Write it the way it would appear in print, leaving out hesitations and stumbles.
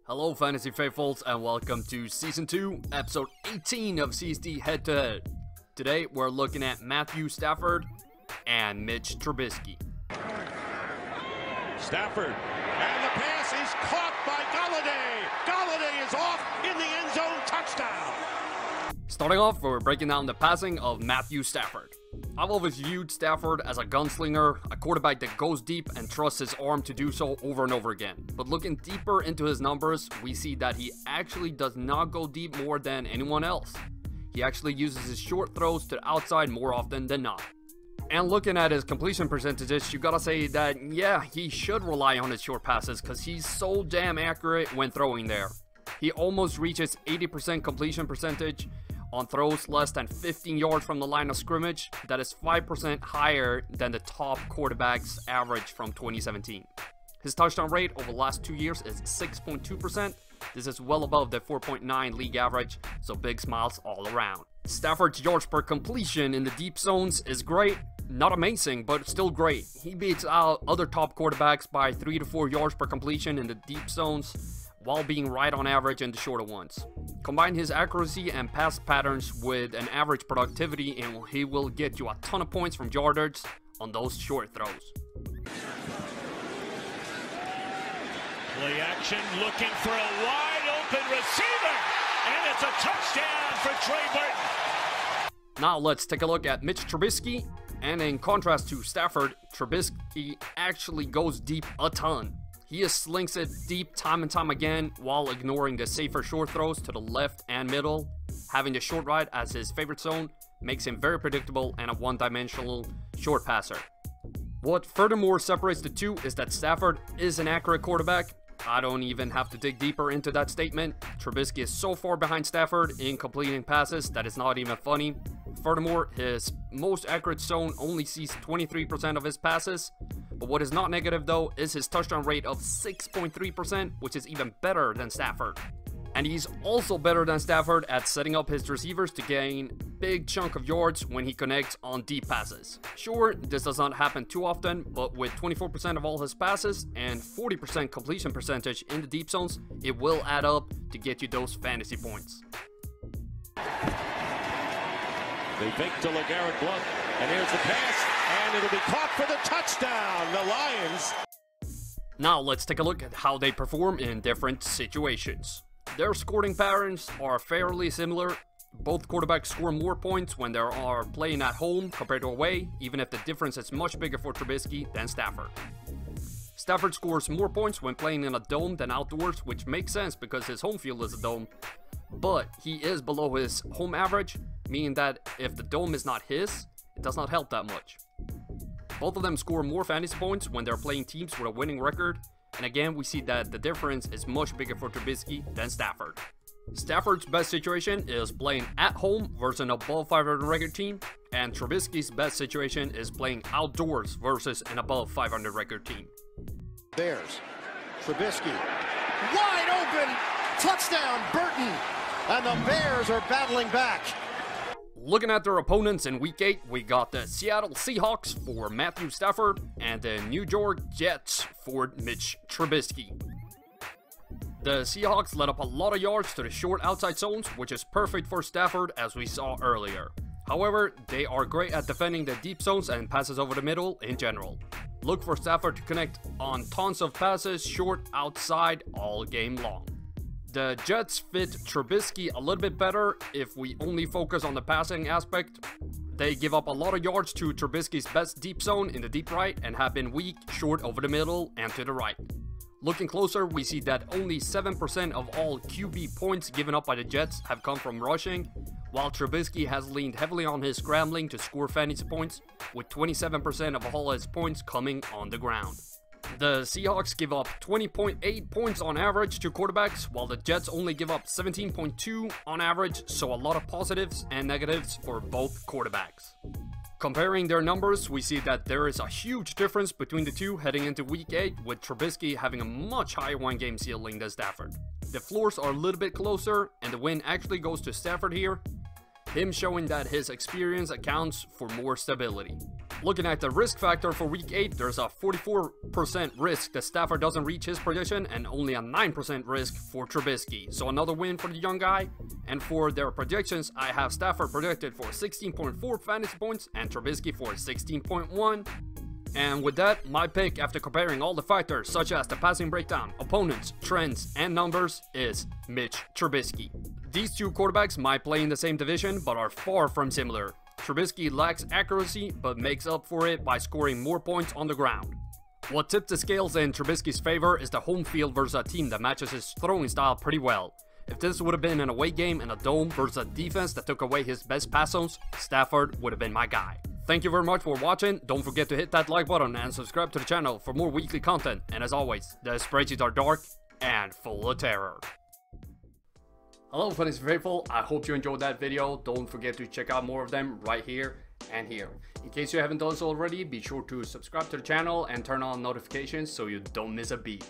Hello Fantasy Faithfuls and welcome to Season 2, Episode 18 of CSD Head-2-Head. Today we're looking at Matthew Stafford and Mitch Trubisky. Stafford, and the pass is caught by Galladay. Galladay is off in the end zone, touchdown. Starting off, we're breaking down the passing of Matthew Stafford. I've always viewed Stafford as a gunslinger, a quarterback that goes deep and trusts his arm to do so over and over again. But looking deeper into his numbers, we see that he actually does not go deep more than anyone else. He actually uses his short throws to the outside more often than not. And looking at his completion percentages, you gotta say that, yeah, he should rely on his short passes because he's so damn accurate when throwing there. He almost reaches 80% completion percentage on throws less than 15 yards from the line of scrimmage. That is 5% higher than the top quarterback's average from 2017. His touchdown rate over the last 2 years is 6.2%. This is well above the 4.9 league average, so big smiles all around. Stafford's yards per completion in the deep zones is great. Not amazing, but still great. He beats out other top quarterbacks by 3 to 4 yards per completion in the deep zones, while being right on average in the shorter ones. Combine his accuracy and pass patterns with an average productivity and he will get you a ton of points from yardage on those short throws. Play action, looking for a wide open receiver, and it's a touchdown for Trey Burton. Now let's take a look at Mitch Trubisky, and in contrast to Stafford, Trubisky actually goes deep a ton. He just slings it deep time and time again while ignoring the safer short throws to the left and middle. Having the short right as his favorite zone makes him very predictable and a one-dimensional short passer. What furthermore separates the two is that Stafford is an accurate quarterback. I don't even have to dig deeper into that statement. Trubisky is so far behind Stafford in completing passes that it's not even funny. Furthermore, his most accurate zone only sees 23% of his passes. But what is not negative though is his touchdown rate of 6.3%, which is even better than Stafford. And he's also better than Stafford at setting up his receivers to gain big chunk of yards when he connects on deep passes. Sure, this does not happen too often, but with 24% of all his passes and 40% completion percentage in the deep zones, it will add up to get you those fantasy points. They fake to LeGarrette Blount, and here's the pass, and it'll be caught for the touchdown, the Lions. Now let's take a look at how they perform in different situations. Their scoring patterns are fairly similar. Both quarterbacks score more points when they are playing at home compared to away, even if the difference is much bigger for Trubisky than Stafford. Stafford scores more points when playing in a dome than outdoors, which makes sense because his home field is a dome. But he is below his home average, meaning that if the dome is not his, it does not help that much. Both of them score more fantasy points when they're playing teams with a winning record, and again we see that the difference is much bigger for Trubisky than Stafford. Stafford's best situation is playing at home versus an above 500 record team, and Trubisky's best situation is playing outdoors versus an above 500 record team. Bears, Trubisky, wide open, touchdown Burton, and the Bears are battling back. Looking at their opponents in Week 8, we got the Seattle Seahawks for Matthew Stafford and the New York Jets for Mitch Trubisky. The Seahawks let up a lot of yards to the short outside zones, which is perfect for Stafford as we saw earlier. However, they are great at defending the deep zones and passes over the middle in general. Look for Stafford to connect on tons of passes short outside all game long. The Jets fit Trubisky a little bit better if we only focus on the passing aspect. They give up a lot of yards to Trubisky's best deep zone in the deep right and have been weak short over the middle and to the right. Looking closer, we see that only 7% of all QB points given up by the Jets have come from rushing, while Trubisky has leaned heavily on his scrambling to score fantasy points, with 27% of all his points coming on the ground. The Seahawks give up 20.8 points on average to quarterbacks, while the Jets only give up 17.2 on average, so a lot of positives and negatives for both quarterbacks. Comparing their numbers, we see that there is a huge difference between the two heading into Week 8, with Trubisky having a much higher one-game ceiling than Stafford. The floors are a little bit closer, and the win actually goes to Stafford here, him showing that his experience accounts for more stability. Looking at the risk factor for week 8, there's a 44% risk that Stafford doesn't reach his prediction and only a 9% risk for Trubisky. So another win for the young guy. And for their predictions, I have Stafford predicted for 16.4 fantasy points and Trubisky for 16.1. And with that, my pick after comparing all the factors such as the passing breakdown, opponents, trends, and numbers is Mitch Trubisky. These two quarterbacks might play in the same division but are far from similar. Trubisky lacks accuracy but makes up for it by scoring more points on the ground. What tipped the scales in Trubisky's favor is the home field versus a team that matches his throwing style pretty well. If this would have been an away game in a dome versus a defense that took away his best pass zones, Stafford would have been my guy. Thank you very much for watching. Don't forget to hit that like button and subscribe to the channel for more weekly content. And as always, the spreadsheets are dark and full of terror. Hello fantasy faithful, I hope you enjoyed that video. Don't forget to check out more of them right here and here. In case you haven't done so already, be sure to subscribe to the channel and turn on notifications so you don't miss a beat.